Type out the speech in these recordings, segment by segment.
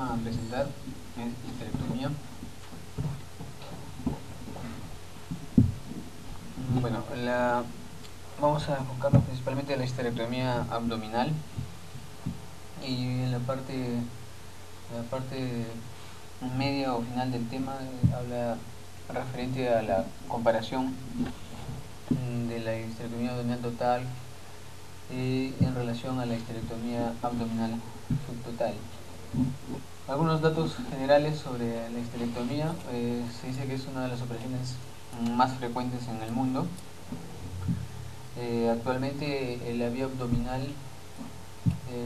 tema a presentar es histerectomía. Bueno, vamos a enfocarnos principalmente en la histerectomía abdominal y en la parte media o final del tema habla referente a la comparación de la histerectomía abdominal total en relación a la histerectomía abdominal subtotal. Algunos datos generales sobre la histerectomía. Se dice que es una de las operaciones más frecuentes en el mundo. Actualmente la vía abdominal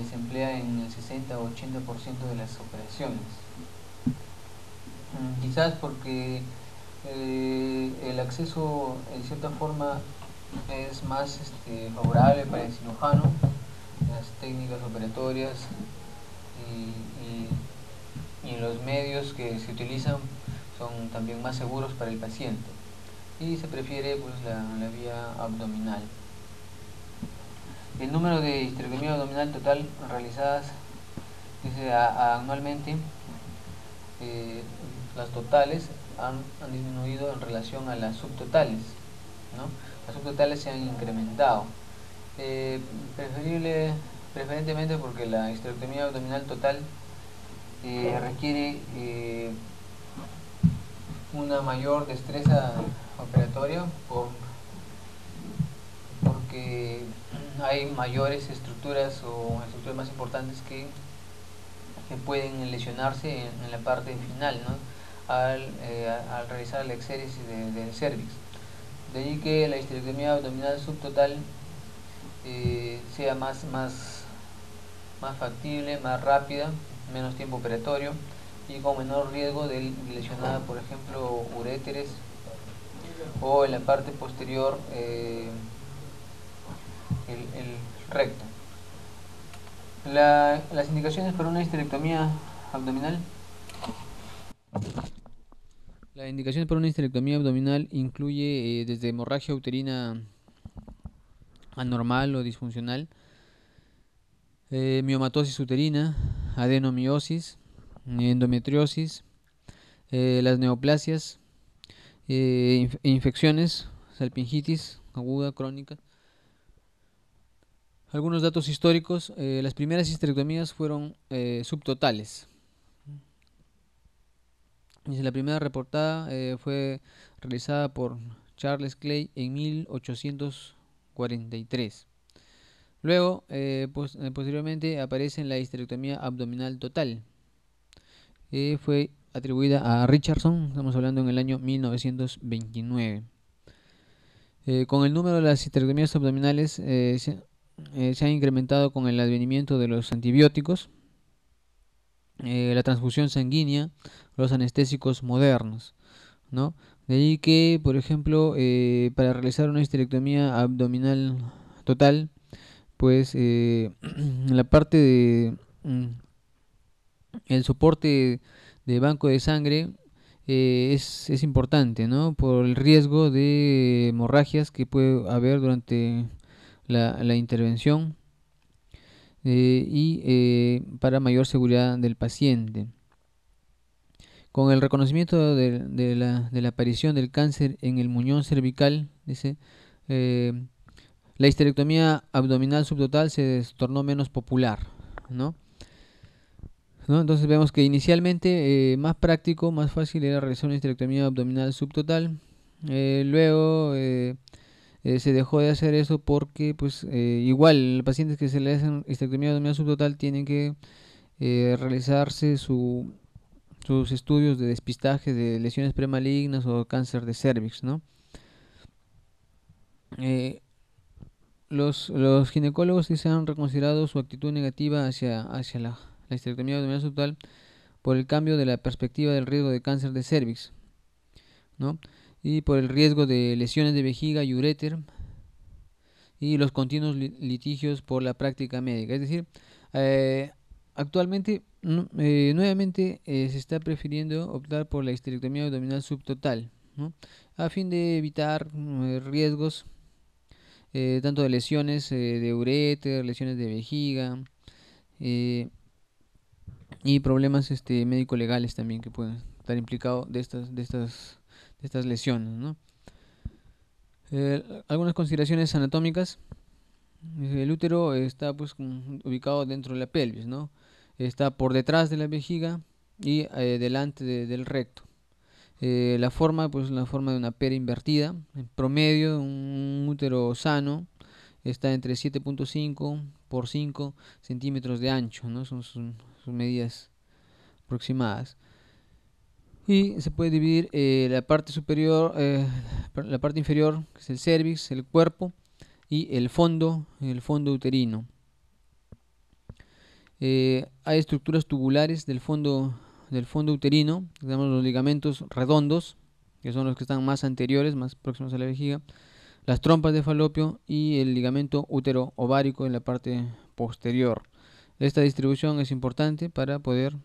se emplea en el 60 o 80% de las operaciones. Quizás porque el acceso en cierta forma es más favorable para el cirujano, las técnicas operatorias y los medios que se utilizan son también más seguros para el paciente y se prefiere pues la vía abdominal. El número de histerectomía abdominal total realizadas dice anualmente, las totales han disminuido en relación a las subtotales, ¿no? Las subtotales se han incrementado, preferentemente porque la histerectomía abdominal total requiere una mayor destreza operatoria porque hay mayores estructuras o estructuras más importantes que pueden lesionarse en la parte final, ¿no? Al realizar la exéresis del cervix. De ahí que la histerectomía abdominal subtotal sea más factible, más rápida, menos tiempo operatorio y con menor riesgo de lesionar, por ejemplo, uréteres o en la parte posterior el recto. Las indicaciones para una histerectomía abdominal. La indicación para una histerectomía abdominal incluye desde hemorragia uterina anormal o disfuncional, miomatosis uterina, adenomiosis, endometriosis, las neoplasias, infecciones, salpingitis aguda, crónica. Algunos datos históricos. Las primeras histerectomías fueron subtotales. La primera reportada fue realizada por Charles Clay en 1843. Luego, posteriormente aparece la histerectomía abdominal total. Fue atribuida a Richardson, estamos hablando en el año 1929. Con el número de las histerectomías abdominales se ha incrementado con el advenimiento de los antibióticos, la transfusión sanguínea, los anestésicos modernos, ¿no? De ahí que, por ejemplo, para realizar una histerectomía abdominal total, pues la parte de el soporte de banco de sangre es importante, ¿no? Por el riesgo de hemorragias que puede haber durante la intervención y para mayor seguridad del paciente. Con el reconocimiento de la aparición del cáncer en el muñón cervical, dice, la histerectomía abdominal subtotal se tornó menos popular, ¿no? Entonces vemos que inicialmente más práctico, más fácil era realizar una histerectomía abdominal subtotal. Luego se dejó de hacer eso porque pues igual los pacientes que se le hacen histerectomía abdominal subtotal tienen que realizarse sus estudios de despistaje de lesiones premalignas o cáncer de cervix, ¿no? Los ginecólogos sí se han reconsiderado su actitud negativa hacia la histerectomía abdominal subtotal por el cambio de la perspectiva del riesgo de cáncer de cervix, ¿no? Y por el riesgo de lesiones de vejiga y uréter y los continuos litigios por la práctica médica. Es decir, actualmente nuevamente se está prefiriendo optar por la histerectomía abdominal subtotal, ¿no? A fin de evitar riesgos tanto de lesiones de uréter, lesiones de vejiga, y problemas médico-legales también que pueden estar implicados de estas lesiones, ¿no? Algunas consideraciones anatómicas. El útero está pues ubicado dentro de la pelvis, ¿no? Está por detrás de la vejiga y delante del recto. La forma, pues la forma de una pera invertida. En promedio, un útero sano está entre 7.5 por 5 centímetros de ancho, ¿no? Son sus medidas aproximadas. Y se puede dividir la parte superior, la parte inferior, que es el cervix, el cuerpo, y el fondo uterino. Hay estructuras tubulares del fondo uterino, digamos los ligamentos redondos, que son los que están más anteriores, más próximos a la vejiga, las trompas de falopio y el ligamento útero-ovárico en la parte posterior. Esta distribución es importante para poder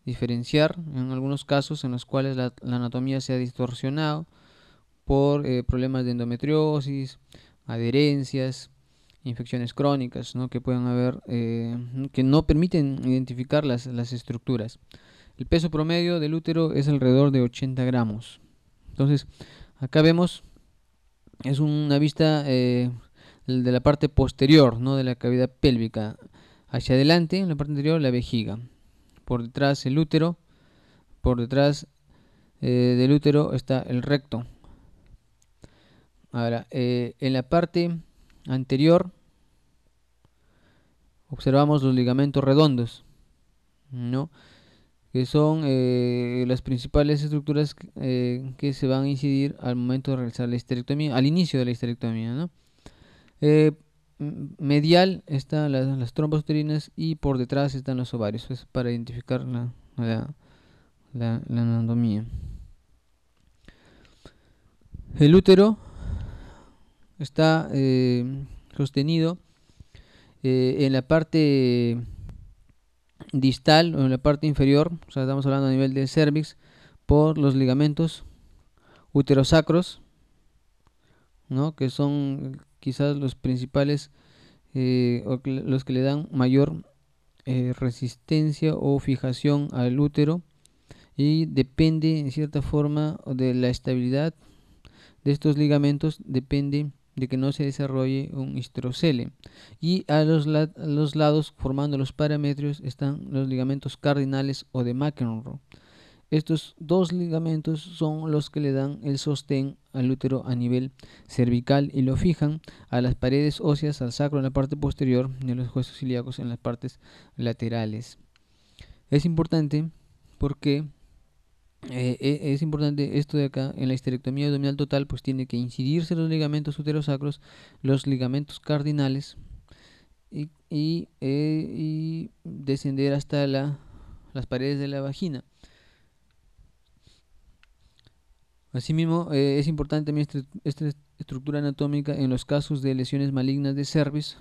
diferenciar en algunos casos en los cuales la anatomía se ha distorsionado por problemas de endometriosis, adherencias, infecciones crónicas, ¿no? Que pueden haber, que no permiten identificar las estructuras. El peso promedio del útero es alrededor de 80 gramos. Entonces, acá vemos, es una vista de la parte posterior, ¿no? De la cavidad pélvica. Hacia adelante, en la parte anterior, la vejiga. Por detrás, el útero. Por detrás del útero está el recto. Ahora, en la parte anterior observamos los ligamentos redondos, ¿no? Que son las principales estructuras que se van a incidir al momento de realizar la histerectomía, al inicio de la histerectomía, ¿no? Eh, Medial están las trompas uterinas y por detrás están los ovarios, es para identificar la anatomía. El útero está sostenido en la parte distal o en la parte inferior, o sea, estamos hablando a nivel del cervix, por los ligamentos uterosacros, ¿no? Que son quizás los principales los que le dan mayor resistencia o fijación al útero y depende en cierta forma de la estabilidad de estos ligamentos, depende de que no se desarrolle un histerocele. Y a los lados, formando los parametrios, están los ligamentos cardinales o de McEnroe. Estos dos ligamentos son los que le dan el sostén al útero a nivel cervical y lo fijan a las paredes óseas, al sacro en la parte posterior y a los huesos ilíacos en las partes laterales. Es importante porque es importante esto de acá. En la histerectomía abdominal total pues tiene que incidirse los ligamentos uterosacros, los ligamentos cardinales y descender hasta las paredes de la vagina. Asimismo, es importante también esta estructura anatómica en los casos de lesiones malignas de cervix,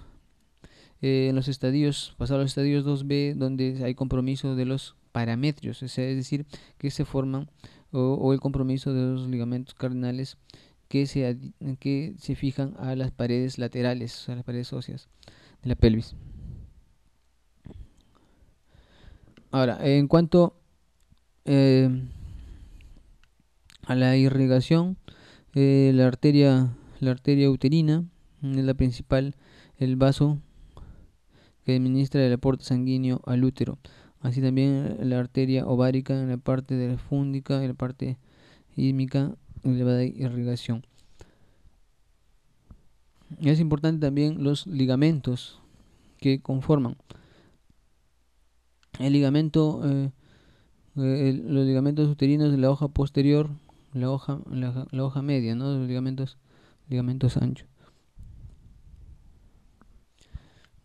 en los estadios, pasados los estadios 2B, donde hay compromiso de los parametrios, es decir, que se forman o el compromiso de los ligamentos cardinales que se fijan a las paredes laterales, a las paredes óseas de la pelvis. Ahora, en cuanto a la irrigación, la arteria uterina es la principal, el vaso que administra el aporte sanguíneo al útero. Así también la arteria ovárica en la parte de la fúndica, en la parte ísmica, elevada irrigación. Es importante también los ligamentos que conforman el ligamento, los ligamentos uterinos de la hoja posterior, la hoja media, ¿no? Los ligamentos anchos.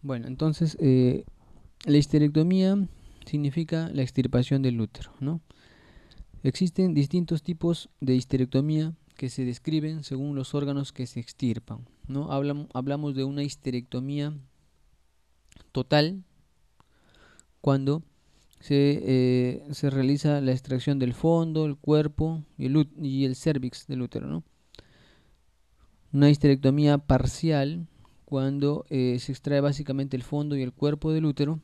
Bueno, entonces la histerectomía significa la extirpación del útero, ¿no? Existen distintos tipos de histerectomía que se describen según los órganos que se extirpan, ¿no? Hablamos de una histerectomía total cuando se realiza la extracción del fondo, el cuerpo y el cervix del útero, ¿no? Una histerectomía parcial cuando se extrae básicamente el fondo y el cuerpo del útero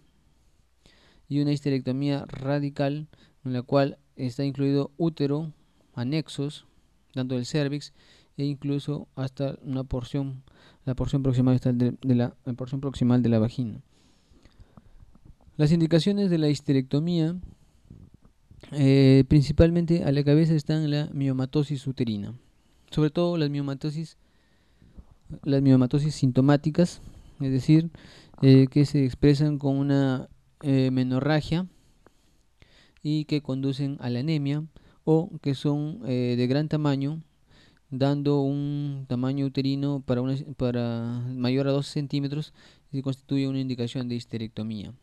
y una histerectomía radical, en la cual está incluido útero, anexos, tanto del cervix e incluso hasta una porción, la porción proximal la porción proximal de la vagina. Las indicaciones de la histerectomía, principalmente a la cabeza están la miomatosis uterina, sobre todo las miomatosis sintomáticas, es decir, que se expresan con una menorragia y que conducen a la anemia, o que son de gran tamaño, dando un tamaño uterino para mayor a 12 centímetros, y constituye una indicación de histerectomía.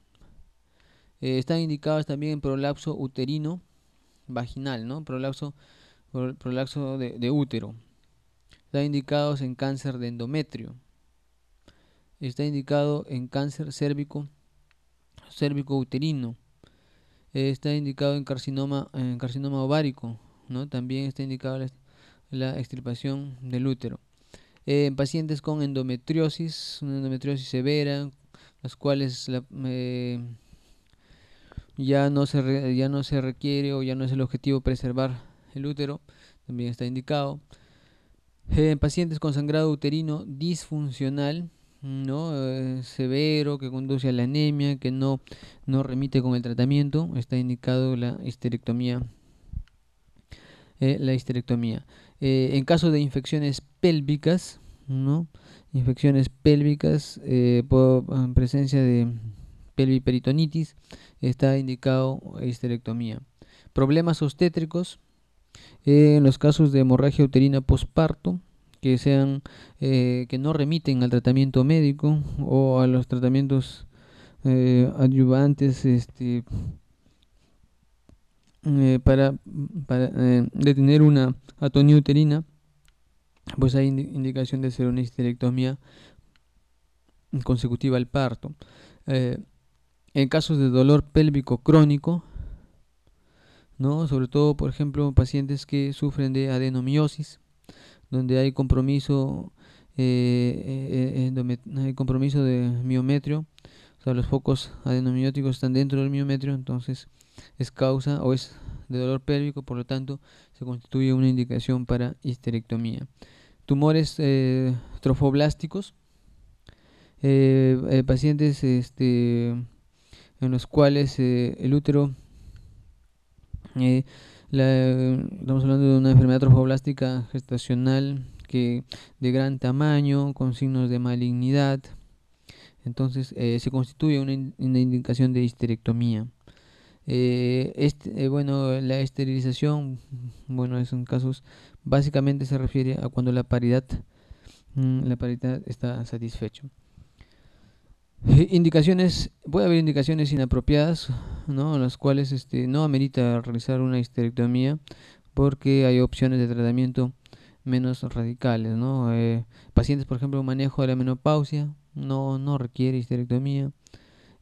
Están indicadas también prolapso uterino vaginal, ¿no? Prolapso de útero. Están indicados en cáncer de endometrio. Está indicado en cáncer cérvico uterino. Está indicado en carcinoma ovárico, ¿no? También está indicado la extirpación del útero. En pacientes con endometriosis, una endometriosis severa, las cuales ya no se requiere, o ya no es el objetivo preservar el útero, también está indicado. En pacientes con sangrado uterino disfuncional, ¿no? Severo, que conduce a la anemia, que no remite con el tratamiento, está indicado la histerectomía. En caso de infecciones pélvicas, ¿no? Infecciones pélvicas por presencia de pelviperitonitis, está indicado histerectomía. Problemas obstétricos, en los casos de hemorragia uterina posparto, que no remiten al tratamiento médico o a los tratamientos adyuvantes, para detener una atonía uterina, pues hay indicación de hacer una histerectomía consecutiva al parto. En casos de dolor pélvico crónico, ¿no? Sobre todo, por ejemplo, pacientes que sufren de adenomiosis, donde hay compromiso hay compromiso de miometrio, o sea, los focos adenomióticos están dentro del miometrio, entonces es causa o es de dolor pélvico, por lo tanto se constituye una indicación para histerectomía. Tumores trofoblásticos, pacientes en los cuales el útero, eh, estamos hablando de una enfermedad trofoblástica gestacional que de gran tamaño, con signos de malignidad, entonces se constituye una indicación de histerectomía. Bueno, la esterilización, bueno, en casos, básicamente se refiere a cuando la paridad está satisfecha. Puede haber indicaciones inapropiadas, ¿no? En las cuales no amerita realizar una histerectomía, porque hay opciones de tratamiento menos radicales, ¿no? Pacientes, por ejemplo, manejo de la menopausia, no requiere histerectomía.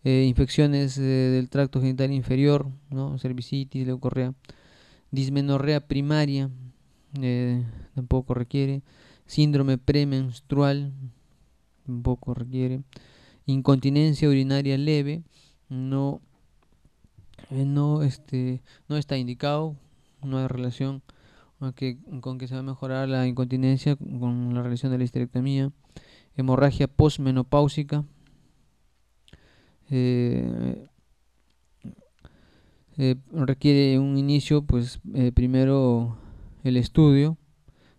Infecciones del tracto genital inferior, ¿no? Cervicitis, leucorrea. Dismenorrea primaria, tampoco requiere. Síndrome premenstrual, tampoco requiere. Incontinencia urinaria leve, no está indicado, no hay relación con que se va a mejorar la incontinencia con la realización de la histerectomía. Hemorragia postmenopáusica, requiere un inicio, pues primero el estudio,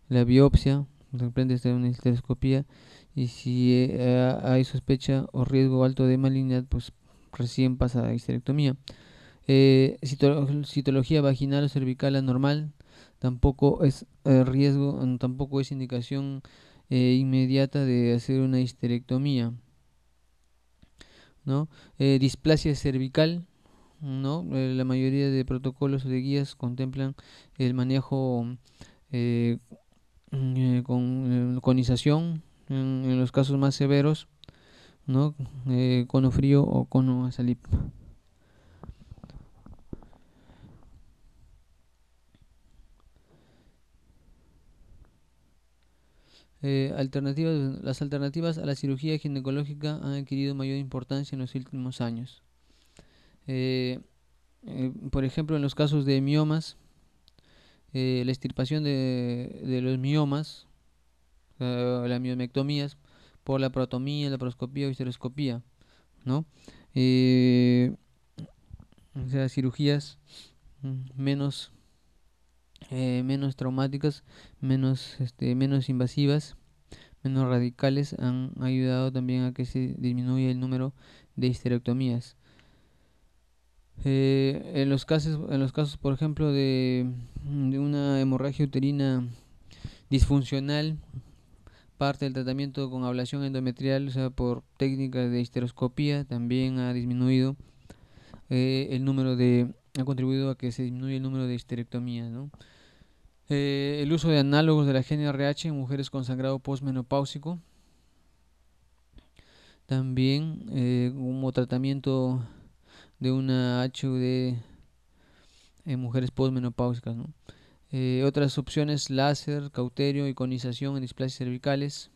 la biopsia, de una histeroscopía, y si hay sospecha o riesgo alto de malignidad, pues recién pasa a histerectomía. Citología vaginal o cervical anormal, tampoco es tampoco es indicación inmediata de hacer una histerectomía, ¿no? Displasia cervical, ¿no? La mayoría de protocolos o de guías contemplan el manejo con conización en los casos más severos, ¿no? Cono frío o cono asalip. Las alternativas a la cirugía ginecológica han adquirido mayor importancia en los últimos años. Eh, por ejemplo, en los casos de miomas, la extirpación de los miomas, las miomectomías, por la protomía, la poroscopía o histeroscopía, ¿no? Eh, o sea, cirugías menos, menos traumáticas, menos invasivas, menos radicales, han ayudado también a que se disminuya el número de histerectomías. En los casos, por ejemplo, de una hemorragia uterina disfuncional, parte del tratamiento con ablación endometrial, o sea, por técnicas de histeroscopía, también ha disminuido ha contribuido a que se disminuya el número de histerectomías, ¿no? El uso de análogos de la GnRH en mujeres con sangrado postmenopáusico, también como tratamiento de una HUD en mujeres postmenopáusicas, ¿no? Otras opciones: láser, cauterio, iconización en displasias cervicales,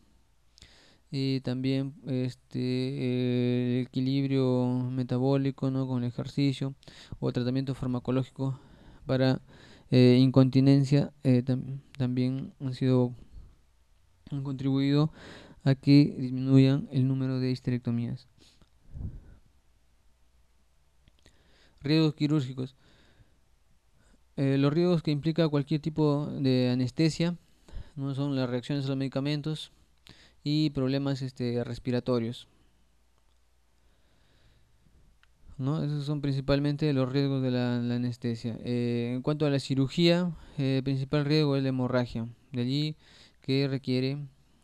y también el equilibrio metabólico, ¿no?, con el ejercicio, o tratamiento farmacológico para incontinencia, también han contribuido a que disminuyan el número de histerectomías. Riesgos quirúrgicos. Los riesgos que implica cualquier tipo de anestesia no son las reacciones a los medicamentos y problemas respiratorios, ¿no? Esos son principalmente los riesgos de la anestesia. En cuanto a la cirugía, el principal riesgo es la hemorragia, de allí que requiere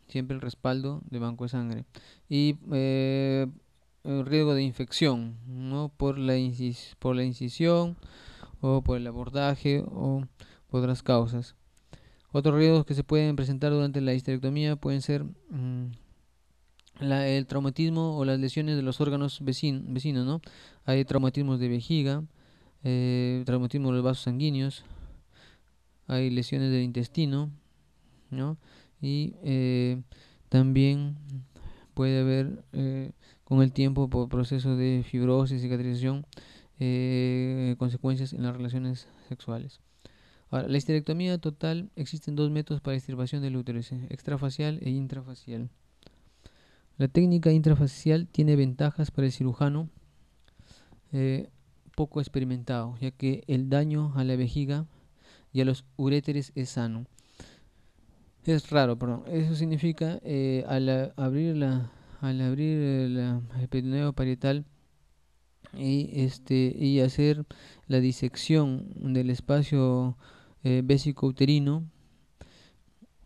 siempre el respaldo de banco de sangre. Y el riesgo de infección, ¿no?, por por la incisión, o por el abordaje, o por otras causas. Otros riesgos que se pueden presentar durante la histerectomía pueden ser el traumatismo o las lesiones de los órganos vecinos, ¿no? Hay traumatismos de vejiga, traumatismo de los vasos sanguíneos, hay lesiones del intestino, ¿no? Y también puede haber, con el tiempo, por proceso de fibrosis y cicatrización, consecuencias en las relaciones sexuales. Ahora, la histerectomía total: existen dos métodos para la extirpación del útero: extrafacial e intrafacial. La técnica intrafacial tiene ventajas para el cirujano poco experimentado, ya que el daño a la vejiga y a los uréteres es sano. Es raro, perdón. Eso significa, al abrir el peritoneo parietal y hacer la disección del espacio vésico-uterino,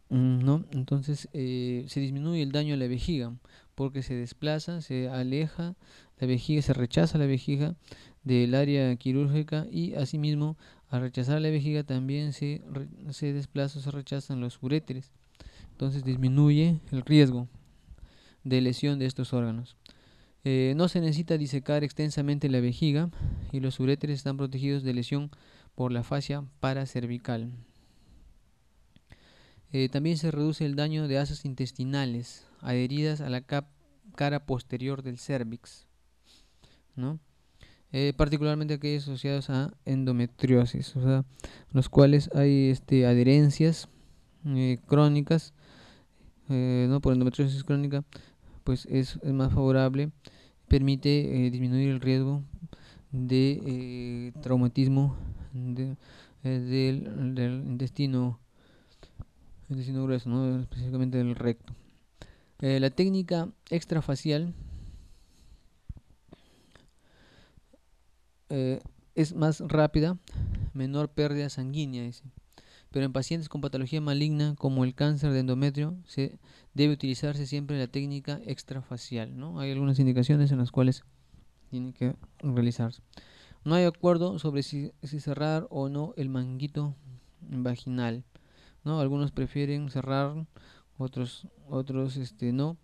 ¿no? Entonces se disminuye el daño a la vejiga, porque se desplaza, se aleja la vejiga, se rechaza la vejiga del área quirúrgica, y asimismo, al rechazar la vejiga también se desplaza, se rechazan los uréteres. Entonces disminuye el riesgo de lesión de estos órganos. No se necesita disecar extensamente la vejiga, y los uréteres están protegidos de lesión por la fascia paracervical. También se reduce el daño de asas intestinales adheridas a la cara posterior del cérvix, ¿no? Particularmente aquellos asociados a endometriosis, o sea, los cuales hay adherencias crónicas, ¿no? Por endometriosis crónica, pues es más favorable, permite disminuir el riesgo de traumatismo del intestino grueso, ¿no?, específicamente del recto. La técnica extrafacial es más rápida, menor pérdida sanguínea, dice. Pero en pacientes con patología maligna como el cáncer de endometrio, se debe utilizarse siempre la técnica extrafacial, ¿no? Hay algunas indicaciones en las cuales tiene que realizarse. No hay acuerdo sobre si cerrar o no el manguito vaginal, ¿no? Algunos prefieren cerrar, otros no,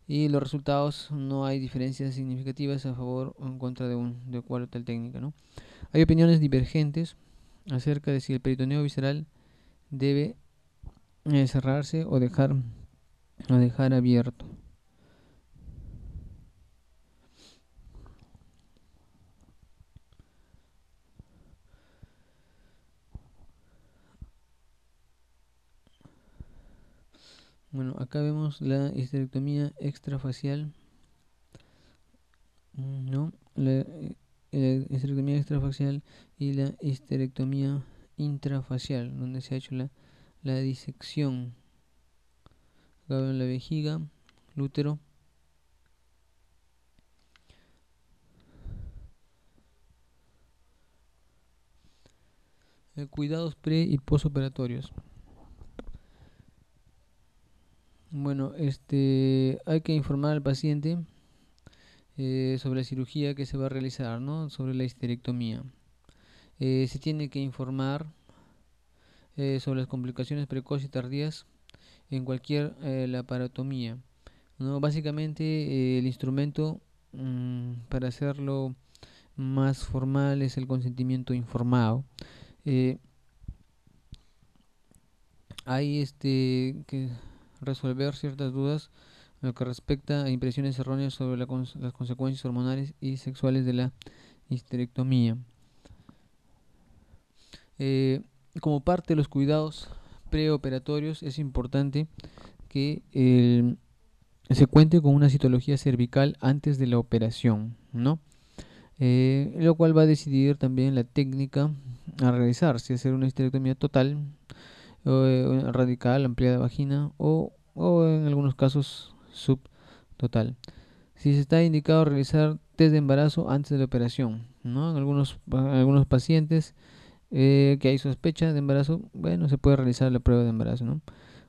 y los resultados: no hay diferencias significativas a favor o en contra de cuál tal técnica, ¿no? Hay opiniones divergentes acerca de si el peritoneo visceral debe cerrarse o dejar abierto. Bueno, acá vemos la histerectomía extrafacial, ¿no? La histerectomía extrafacial y la histerectomía intrafacial, donde se ha hecho la disección. Acá vemos la vejiga, el útero. Cuidados pre y posoperatorios. Bueno, hay que informar al paciente sobre la cirugía que se va a realizar, ¿no? Sobre la histerectomía. Se tiene que informar sobre las complicaciones precoces y tardías en cualquier laparotomía, ¿no? Básicamente el instrumento para hacerlo más formal es el consentimiento informado. Eh, Hay que resolver ciertas dudas en lo que respecta a impresiones erróneas sobre las consecuencias hormonales y sexuales de la histerectomía. Eh, Como parte de los cuidados preoperatorios es importante que se cuente con una citología cervical antes de la operación, ¿no? Lo cual va a decidir también la técnica a realizar, si hacer una histerectomía total, radical, ampliada vagina o en algunos casos subtotal. Si se está indicado realizar test de embarazo antes de la operación, ¿no? En algunos pacientes que hay sospecha de embarazo, bueno, se puede realizar la prueba de embarazo, ¿no?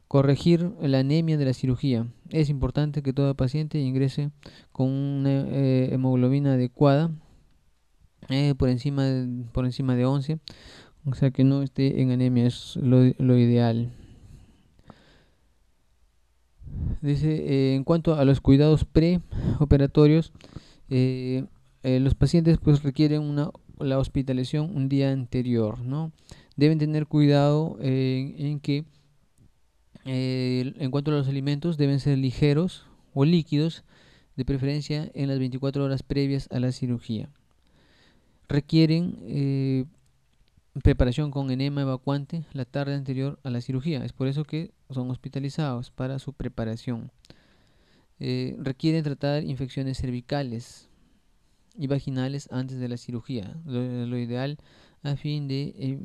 Corregir la anemia de la cirugía. Es importante que todo paciente ingrese con una hemoglobina adecuada, por encima de 11, o sea que no esté en anemia, es lo ideal. Dice, en cuanto a los cuidados preoperatorios, los pacientes pues requieren la hospitalización un día anterior, ¿no? Deben tener cuidado en que en cuanto a los alimentos deben ser ligeros o líquidos, de preferencia en las 24 horas previas a la cirugía. Requieren preparación con enema evacuante la tarde anterior a la cirugía. Es por eso que son hospitalizados para su preparación. Requieren tratar infecciones cervicales y vaginales antes de la cirugía. Lo ideal a fin de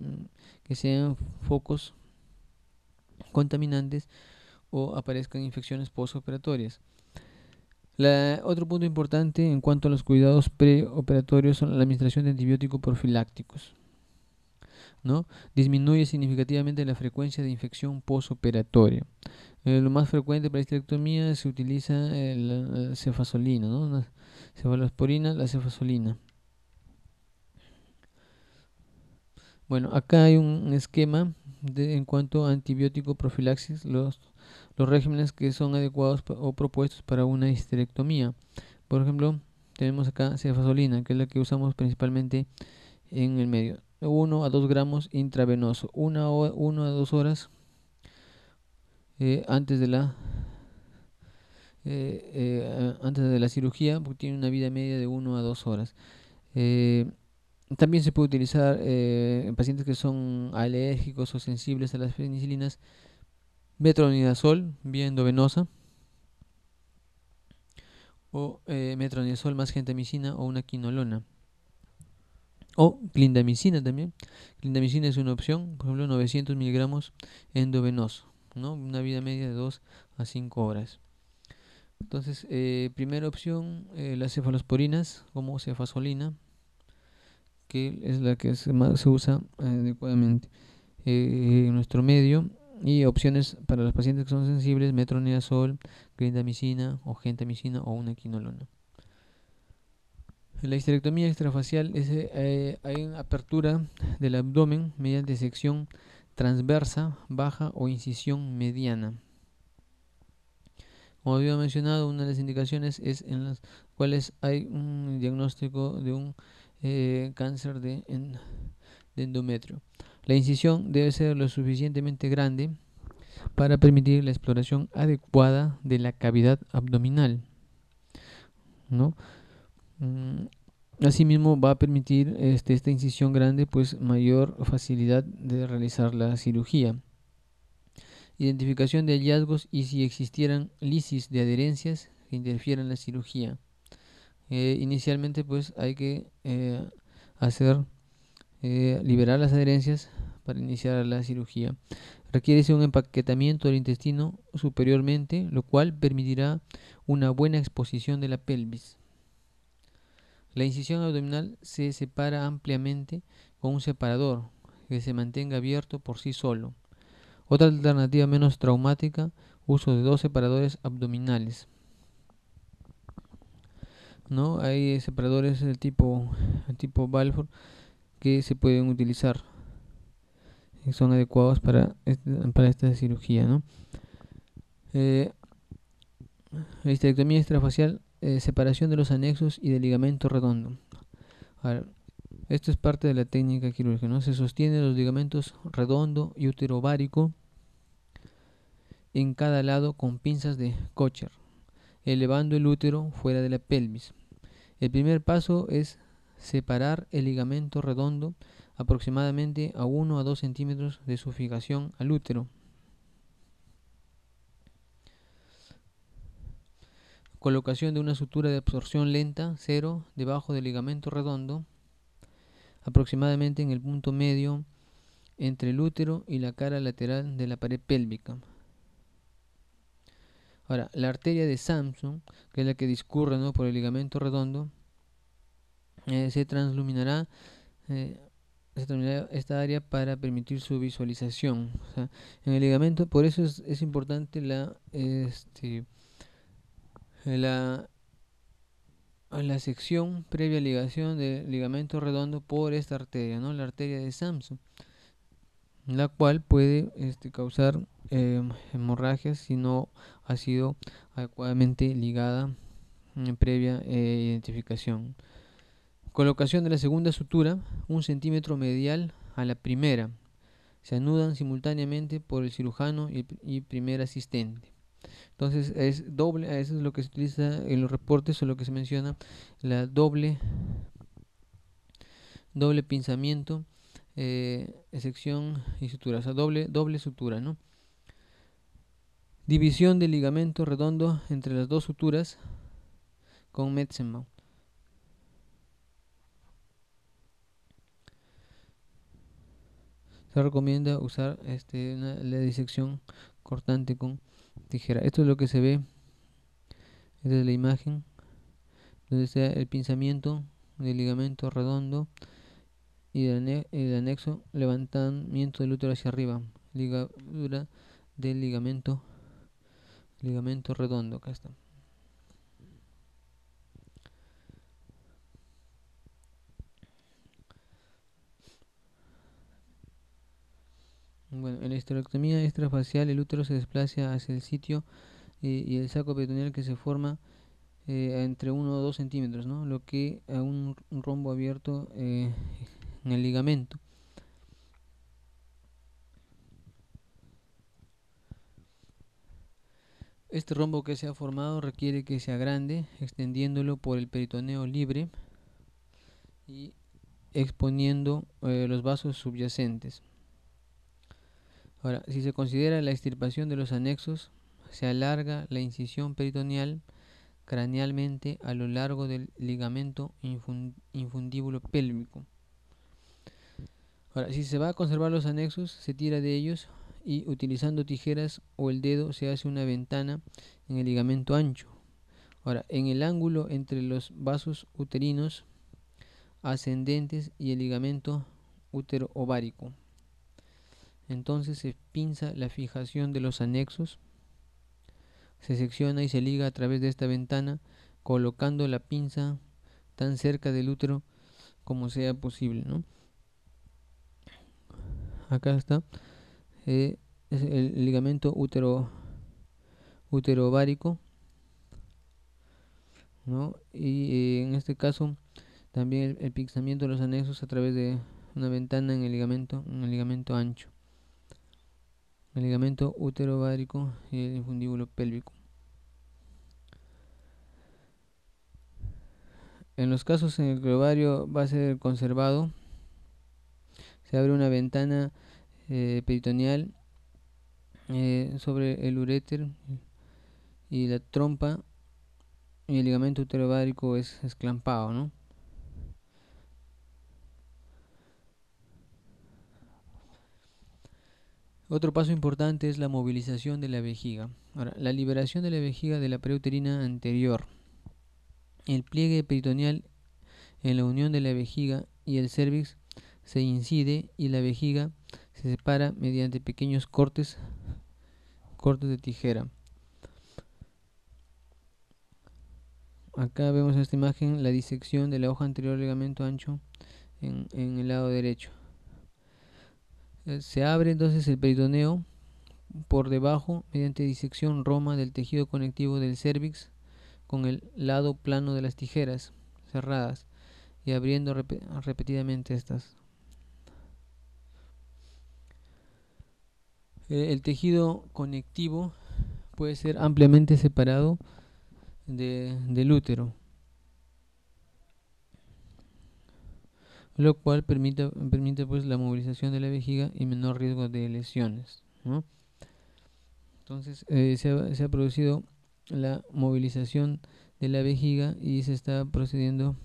que sean focos contaminantes o aparezcan infecciones postoperatorias. Otro punto importante en cuanto a los cuidados preoperatorios son la administración de antibióticos profilácticos, ¿no? Disminuye significativamente la frecuencia de infección postoperatoria. Lo más frecuente para histerectomía se utiliza la cefazolina, ¿no? La cefalosporina, la cefazolina. Bueno, acá hay un esquema en cuanto a antibiótico profilaxis, los regímenes que son adecuados o propuestos para una histerectomía. Por ejemplo, tenemos acá cefazolina, que es la que usamos principalmente en el medio. 1 a 2 gramos intravenoso, 1 a 2 horas antes de antes de la cirugía, porque tiene una vida media de 1 a 2 horas. También se puede utilizar en pacientes que son alérgicos o sensibles a las penicilinas, metronidazol vía endovenosa o metronidazol más gentamicina o una quinolona. O clindamicina también. Clindamicina es una opción, por ejemplo 900 miligramos endovenoso, ¿no? Una vida media de 2 a 5 horas. Entonces, primera opción, las cefalosporinas como cefazolina, que es la que se usa adecuadamente en nuestro medio. Y opciones para los pacientes que son sensibles, metronidazol, clindamicina o gentamicina o una quinolona. La histerectomía extrafacial hay una apertura del abdomen mediante sección transversa, baja o incisión mediana. Como había mencionado, una de las indicaciones es en las cuales hay un diagnóstico de un cáncer de endometrio. La incisión debe ser lo suficientemente grande para permitir la exploración adecuada de la cavidad abdominal, ¿no? Asimismo va a permitir esta incisión grande pues mayor facilidad de realizar la cirugía Identificación de hallazgos y si existieran lisis de adherencias que interfieran en la cirugía. Inicialmente pues hay que hacer liberar las adherencias para iniciar la cirugía. Requiere un empaquetamiento del intestino superiormente, lo cual permitirá una buena exposición de la pelvis. La incisión abdominal se separa ampliamente con un separador que se mantenga abierto por sí solo. Otra alternativa menos traumática, uso de 2 separadores abdominales. ¿No? Hay separadores del tipo Balfour que se pueden utilizar y son adecuados para esta cirugía, ¿no? La histerectomía extrafacial, separación de los anexos y del ligamento redondo. Ahora, esto es parte de la técnica quirúrgica, ¿no? Se sostiene los ligamentos redondo y útero ovárico en cada lado con pinzas de Kocher, elevando el útero fuera de la pelvis. El primer paso es separar el ligamento redondo aproximadamente a 1 a 2 centímetros de su fijación al útero. Colocación de una sutura de absorción lenta, 0, debajo del ligamento redondo, aproximadamente en el punto medio entre el útero y la cara lateral de la pared pélvica. Ahora, la arteria de Samson, que es la que discurre, ¿no?, por el ligamento redondo, se transluminará esta área para permitir su visualización. O sea, en el ligamento, por eso es importante la sección previa ligación del ligamento redondo por esta arteria, ¿no?, la arteria de Samson, la cual puede causar hemorragias si no ha sido adecuadamente ligada en previa identificación. Colocación de la segunda sutura, 1 centímetro medial a la primera. Se anudan simultáneamente por el cirujano y primer asistente. Entonces es doble, eso es lo que se utiliza en los reportes o lo que se menciona, la doble pinzamiento, sección y sutura, o sea, doble sutura, ¿no? División del ligamento redondo entre las dos suturas con Metzenbaum. Se recomienda usar la disección cortante con tijera. Esto es lo que se ve desde la imagen, donde está el pinzamiento del ligamento redondo y el anexo levantamiento del útero hacia arriba, ligadura del ligamento redondo. Acá está. Bueno, en la histerectomía extrafacial el útero se desplaza hacia el sitio y el saco peritoneal que se forma entre 1 o 2 centímetros, ¿no?, lo que a un rombo abierto en el ligamento. Este rombo que se ha formado requiere que se agrande, extendiéndolo por el peritoneo libre y exponiendo los vasos subyacentes. Ahora, si se considera la extirpación de los anexos, se alarga la incisión peritoneal cranealmente a lo largo del ligamento infundíbulo pélvico. Ahora, si se va a conservar los anexos, se tira de ellos y utilizando tijeras o el dedo se hace una ventana en el ligamento ancho. Ahora, en el ángulo entre los vasos uterinos ascendentes y el ligamento útero ovárico. Entonces se pinza la fijación de los anexos, se secciona y se liga a través de esta ventana, colocando la pinza tan cerca del útero como sea posible, ¿no? Acá está es el ligamento útero ovárico, ¿no? Y en este caso también el pinzamiento de los anexos a través de una ventana en el ligamento ancho, el ligamento útero ovárico y el infundíbulo pélvico. En los casos en el que el ovario va a ser conservado, se abre una ventana peritoneal sobre el uréter y la trompa, y el ligamento uterovárico es esclampado, ¿no? Otro paso importante es la movilización de la vejiga. Ahora, la liberación de la vejiga de la pared uterina anterior. El pliegue peritoneal en la unión de la vejiga y el cérvix se incide y la vejiga se separa mediante pequeños cortes de tijera. Acá vemos en esta imagen la disección de la hoja anterior del ligamento ancho en el lado derecho. Se abre entonces el peritoneo por debajo mediante disección roma del tejido conectivo del cérvix con el lado plano de las tijeras cerradas y abriendo repetidamente estas. El tejido conectivo puede ser ampliamente separado del útero, lo cual permite pues la movilización de la vejiga y menor riesgo de lesiones, ¿no? Entonces se ha producido la movilización de la vejiga y se está procediendo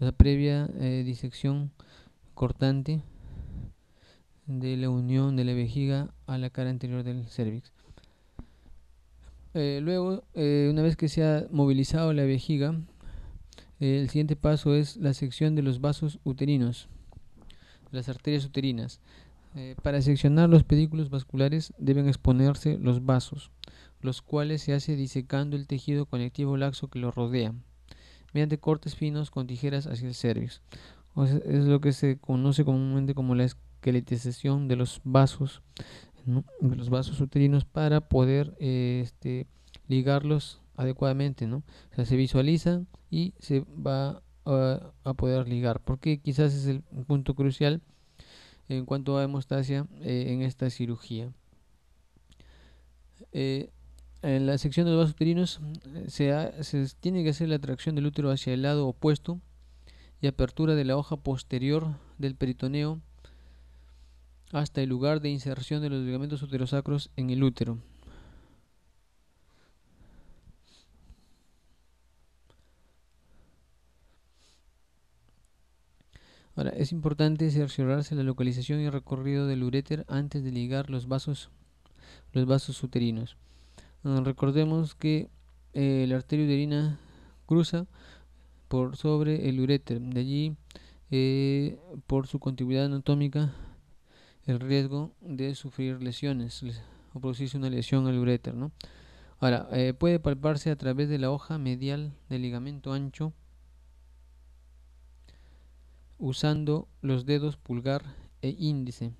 a la previa disección cortante de la unión de la vejiga a la cara anterior del cérvix. Luego, una vez que se ha movilizado la vejiga, el siguiente paso es la sección de los vasos uterinos, las arterias uterinas. Para seccionar los pedículos vasculares deben exponerse los vasos, los cuales se hace disecando el tejido conectivo laxo que lo rodea, mediante cortes finos con tijeras hacia el cérvix. O sea, es lo que se conoce comúnmente como la esqueletización de los vasos, ¿no? De los vasos uterinos para poder ligarlos adecuadamente, ¿no? O sea, se visualiza y se va a poder ligar, porque quizás es el punto crucial en cuanto a hemostasia en esta cirugía. En la sección de los vasos uterinos se tiene que hacer la tracción del útero hacia el lado opuesto y apertura de la hoja posterior del peritoneo hasta el lugar de inserción de los ligamentos uterosacros en el útero. Ahora, es importante cerciorarse la localización y recorrido del uréter antes de ligar los vasos uterinos. Recordemos que la arteria uterina cruza por sobre el uréter, de allí por su contigüidad anatómica el riesgo de sufrir lesiones o producirse una lesión al uréter, ¿no? Ahora, puede palparse a través de la hoja medial del ligamento ancho usando los dedos pulgar e índice.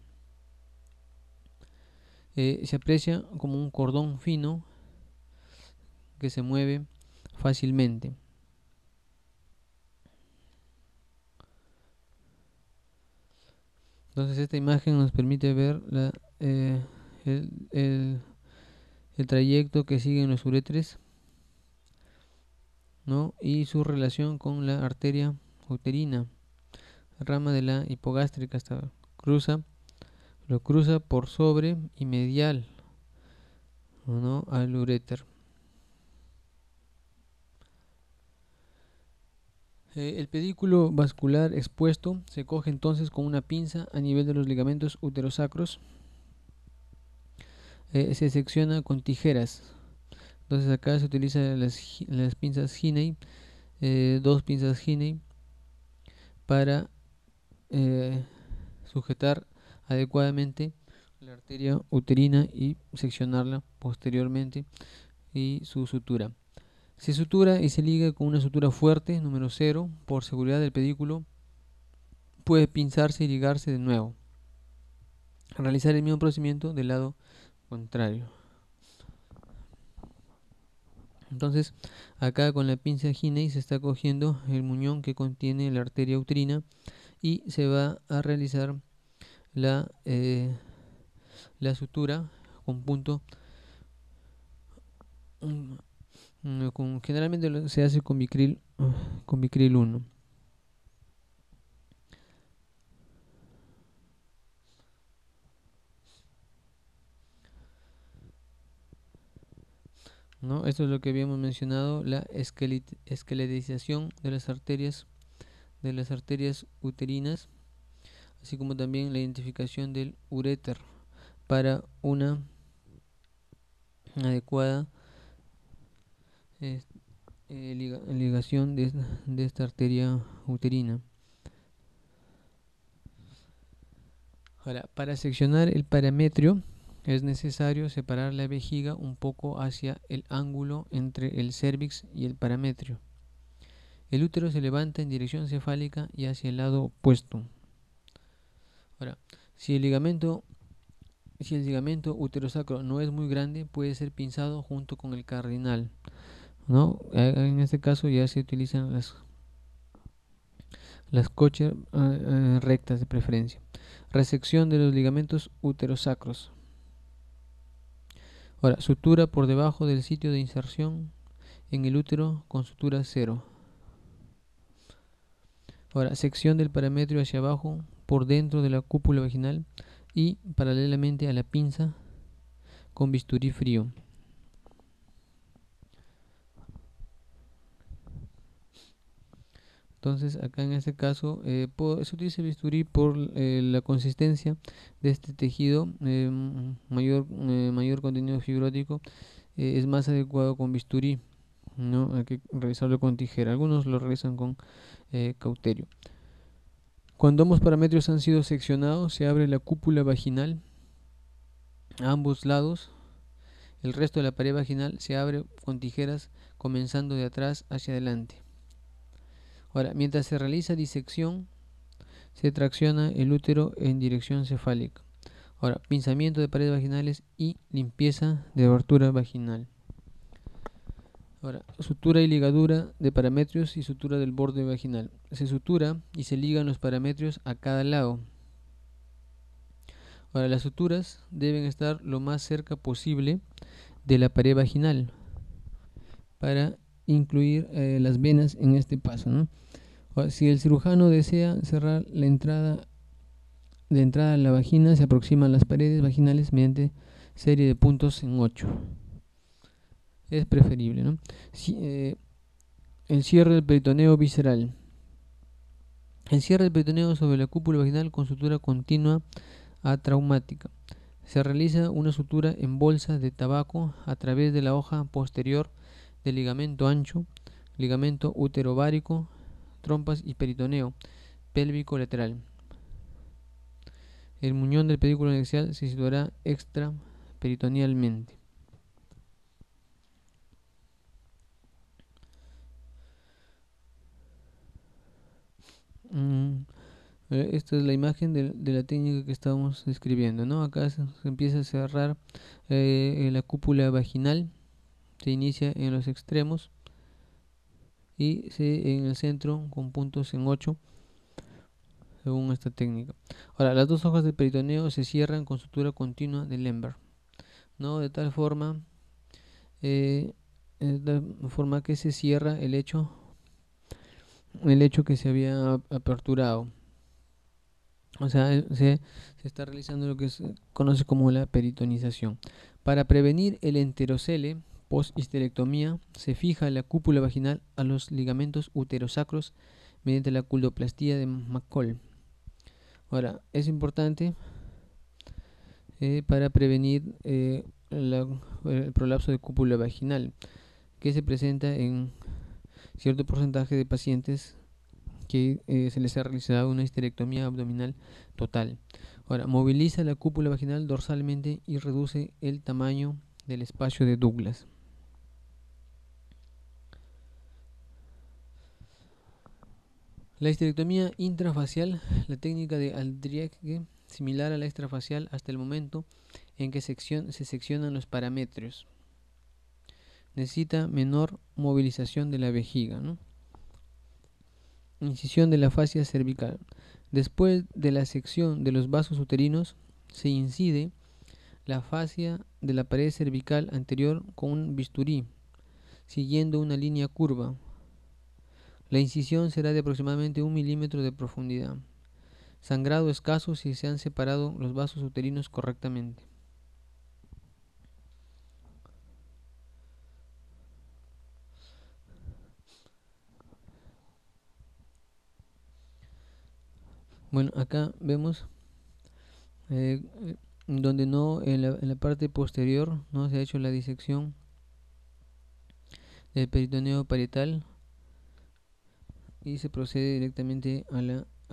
Se aprecia como un cordón fino que se mueve fácilmente. Entonces esta imagen nos permite ver el, el- el trayecto que siguen los uréteres, ¿no? Y su relación con la arteria uterina, rama de la hipogástrica, hasta lo cruza por sobre y medial, ¿no? Al uréter. El pedículo vascular expuesto se coge entonces con una pinza a nivel de los ligamentos uterosacros. Se secciona con tijeras. Entonces acá se utilizan las pinzas Hiney, dos pinzas Hiney, para eh, sujetar adecuadamente la arteria uterina y seccionarla posteriormente y su sutura. Se sutura y se liga con una sutura fuerte, número 0, por seguridad del pedículo. Puede pinzarse y ligarse de nuevo. Realizar el mismo procedimiento del lado contrario. Entonces, acá con la pinza Hiney se está cogiendo el muñón que contiene la arteria uterina y se va a realizar la, la sutura con punto. Generalmente se hace con Vicryl 1. ¿no? Esto es lo que habíamos mencionado, la esqueletización de las arterias uterinas, así como también la identificación del uréter para una adecuada eh, ligación de esta arteria uterina. Ahora, para seccionar el parametrio es necesario separar la vejiga un poco hacia el ángulo entre el cérvix y el parametrio. El útero se levanta en dirección cefálica y hacia el lado opuesto. Ahora, si el ligamento uterosacro no es muy grande, puede ser pinzado junto con el cardinal, ¿no? En este caso ya se utilizan las cocher rectas de preferencia. Resección de los ligamentos uterosacros. Ahora, sutura por debajo del sitio de inserción en el útero con sutura 0. Ahora, sección del parametrio hacia abajo por dentro de la cúpula vaginal y paralelamente a la pinza con bisturí frío. Entonces, acá en este caso, se utiliza el bisturí por la consistencia de este tejido, mayor contenido fibrótico, es más adecuado con bisturí, ¿no? Hay que realizarlo con tijera. Algunos lo realizan con cauterio. Cuando ambos parametrios han sido seccionados, se abre la cúpula vaginal a ambos lados. El resto de la pared vaginal se abre con tijeras comenzando de atrás hacia adelante. Ahora, mientras se realiza disección, se tracciona el útero en dirección cefálica. Ahora, pinzamiento de paredes vaginales y limpieza de abertura vaginal. Ahora, sutura y ligadura de parametrios y sutura del borde vaginal. Se sutura y se ligan los parametrios a cada lado. Ahora, las suturas deben estar lo más cerca posible de la pared vaginal para incluir las venas en este paso, ¿no? Ahora, si el cirujano desea cerrar la entrada de entrada a la vagina, se aproximan las paredes vaginales mediante serie de puntos en 8. Es preferible, ¿no? El cierre del peritoneo visceral. El cierre del peritoneo sobre la cúpula vaginal con sutura continua atraumática. Se realiza una sutura en bolsa de tabaco a través de la hoja posterior del ligamento ancho, ligamento uterovárico, trompas y peritoneo pélvico lateral. El muñón del pedúnculo axial se situará extraperitonealmente. Esta es la imagen de la técnica que estábamos describiendo, ¿no? Acá se empieza a cerrar la cúpula vaginal, se inicia en los extremos y en el centro con puntos en 8 según esta técnica. Ahora, las dos hojas del peritoneo se cierran con sutura continua de Lemberg, ¿no? De tal forma que se cierra el hecho que se había aperturado. O sea, se está realizando lo que se conoce como la peritonización. Para prevenir el enterocele post-histerectomía, se fija la cúpula vaginal a los ligamentos uterosacros mediante la culdoplastía de McColl. Ahora, es importante para prevenir el prolapso de cúpula vaginal, que se presenta en cierto porcentaje de pacientes que se les ha realizado una histerectomía abdominal total. Ahora, moviliza la cúpula vaginal dorsalmente y reduce el tamaño del espacio de Douglas. La histerectomía intrafacial, la técnica de Aldrich, similar a la extrafacial hasta el momento en que se seccionan los parametrios. Necesita menor movilización de la vejiga, ¿no? Incisión de la fascia cervical. Después de la sección de los vasos uterinos, se incide la fascia de la pared cervical anterior con un bisturí, siguiendo una línea curva. La incisión será de aproximadamente 1 milímetro de profundidad. Sangrado escaso si se han separado los vasos uterinos correctamente. Bueno, acá vemos eh, donde no en la parte posterior no se ha hecho la disección del peritoneo parietal y se procede directamente a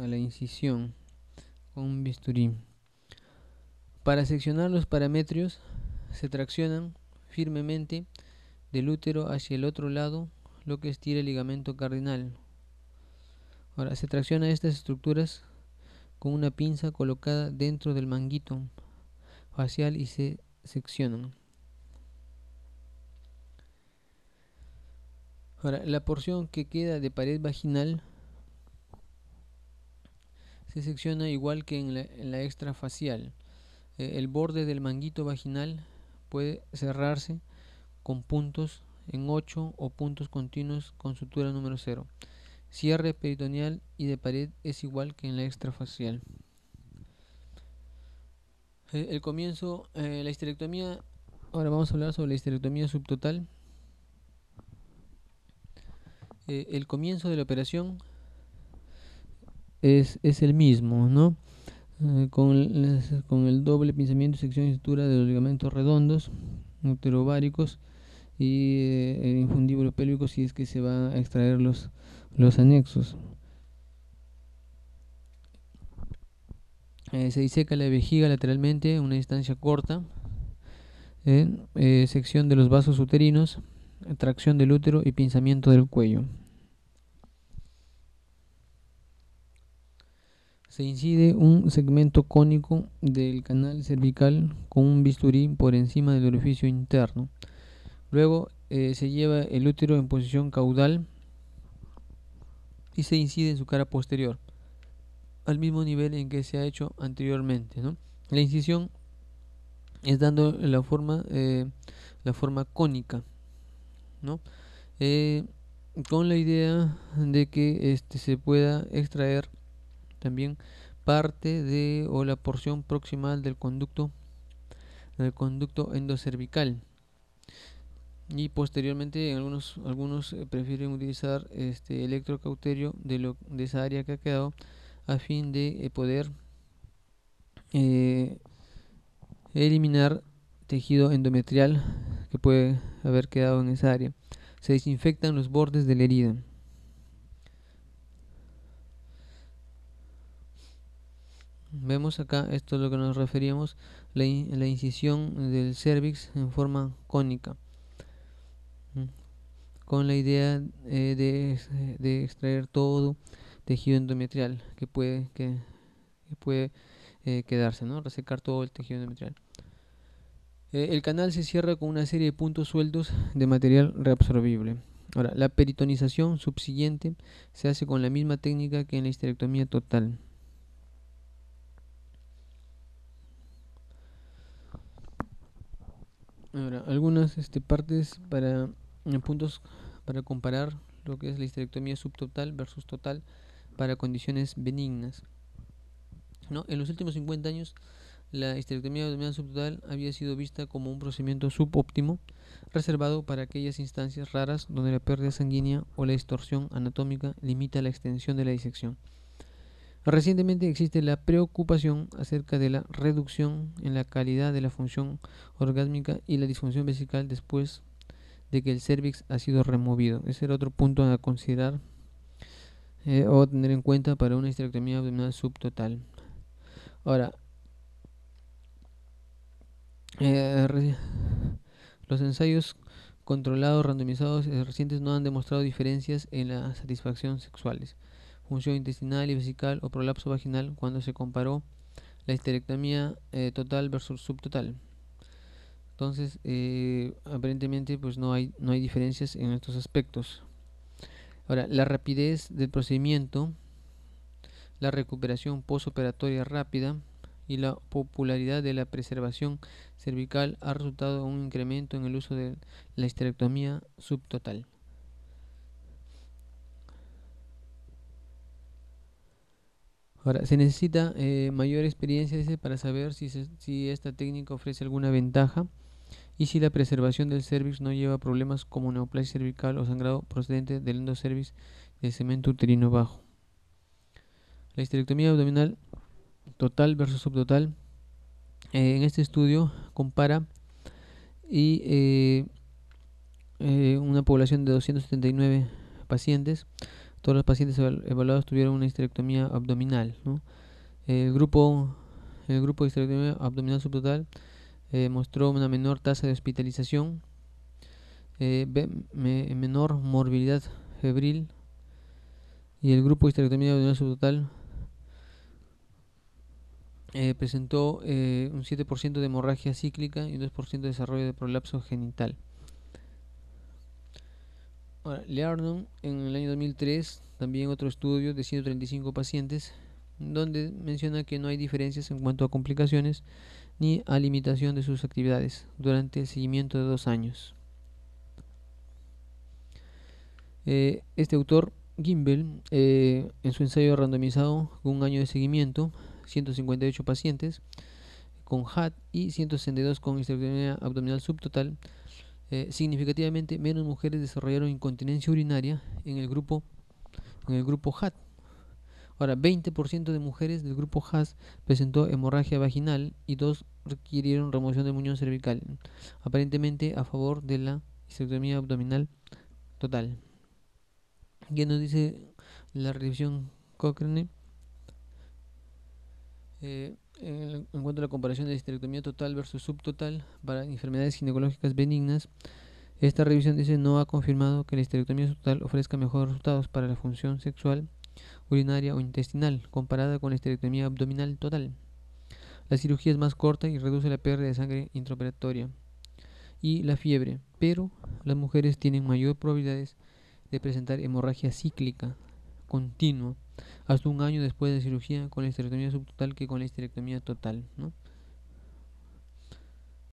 la incisión con un bisturí. Para seccionar los parametrios se traccionan firmemente del útero hacia el otro lado, lo que estira el ligamento cardinal. Ahora se tracciona estas estructuras con una pinza colocada dentro del manguito facial y se seccionan. Ahora, la porción que queda de pared vaginal se secciona igual que en la extrafacial. El borde del manguito vaginal puede cerrarse con puntos en 8 o puntos continuos con sutura número 0. Cierre peritoneal y de pared es igual que en la extrafacial. El comienzo, la histerectomía. Ahora vamos a hablar sobre la histerectomía subtotal. El comienzo de la operación es el mismo, ¿no? Con el doble pinzamiento, sección y sutura de los ligamentos redondos, uterováricos y el infundíbulo pélvico si es que se van a extraer los anexos. Se diseca la vejiga lateralmente, una distancia corta, sección de los vasos uterinos, tracción del útero y pinzamiento del cuello. Se incide un segmento cónico del canal cervical con un bisturí por encima del orificio interno. Luego se lleva el útero en posición caudal y se incide en su cara posterior, al mismo nivel en que se ha hecho anteriormente, ¿no? La incisión es dando la forma cónica, ¿no? Con la idea de que se pueda extraer también parte de o la porción proximal del conducto endocervical, y posteriormente algunos prefieren utilizar electrocauterio de esa área que ha quedado a fin de poder eliminar tejido endometrial que puede haber quedado en esa área. Se desinfectan los bordes de la herida. Vemos acá, esto es lo que nos referíamos, la incisión del cervix en forma cónica, con la idea de extraer todo tejido endometrial que puede quedarse, ¿no? Resecar todo el tejido endometrial. El canal se cierra con una serie de puntos sueltos de material reabsorbible. Ahora, la peritonización subsiguiente se hace con la misma técnica que en la histerectomía total. Ahora, algunas partes puntos para comparar lo que es la histerectomía subtotal versus total para condiciones benignas, ¿no? En los últimos 50 años, la histerectomía abdominal subtotal había sido vista como un procedimiento subóptimo, reservado para aquellas instancias raras donde la pérdida sanguínea o la distorsión anatómica limita la extensión de la disección. Recientemente existe la preocupación acerca de la reducción en la calidad de la función orgásmica y la disfunción vesical después de que el cervix ha sido removido. Ese era otro punto a considerar o tener en cuenta para una histerectomía abdominal subtotal. Ahora, los ensayos controlados randomizados recientes no han demostrado diferencias en la satisfacción sexuales, función intestinal y vesical o prolapso vaginal cuando se comparó la histerectomía total versus subtotal. Entonces, aparentemente pues no hay diferencias en estos aspectos. Ahora, la rapidez del procedimiento, la recuperación postoperatoria rápida y la popularidad de la preservación cervical ha resultado en un incremento en el uso de la histerectomía subtotal. Ahora, se necesita mayor experiencia para saber si esta técnica ofrece alguna ventaja y si la preservación del cervix no lleva problemas como neoplasia cervical o sangrado procedente del endocervix del segmento uterino bajo. La histerectomía abdominal total versus subtotal. En este estudio compara y una población de 279 pacientes. Todos los pacientes evaluados tuvieron una histerectomía abdominal, ¿no? El grupo, el grupo de histerectomía abdominal subtotal mostró una menor tasa de hospitalización, menor morbilidad febril, y el grupo de histerectomía abdominal subtotal presentó un 7% de hemorragia cíclica y un 2% de desarrollo de prolapso genital. Ahora, Learnon en el año 2003, también otro estudio de 135 pacientes, donde menciona que no hay diferencias en cuanto a complicaciones ni a limitación de sus actividades durante el seguimiento de 2 años. Este autor, Gimbel, en su ensayo randomizado con un año de seguimiento, 158 pacientes con HAT y 162 con histerectomía abdominal subtotal, significativamente menos mujeres desarrollaron incontinencia urinaria en el grupo HAT. Ahora, 20% de mujeres del grupo HAS presentó hemorragia vaginal y 2 requirieron remoción del muñón cervical, aparentemente a favor de la histerectomía abdominal total. ¿Qué nos dice la revisión Cochrane? En cuanto a la comparación de histerectomía total versus subtotal para enfermedades ginecológicas benignas, esta revisión dice no ha confirmado que la histerectomía subtotal ofrezca mejores resultados para la función sexual, urinaria o intestinal comparada con la histerectomía abdominal total. La cirugía es más corta y reduce la pérdida de sangre intraoperatoria y la fiebre, pero las mujeres tienen mayor probabilidades de presentar hemorragia cíclica continua hasta un año después de cirugía con la histerectomía subtotal que con la histerectomía total, ¿no?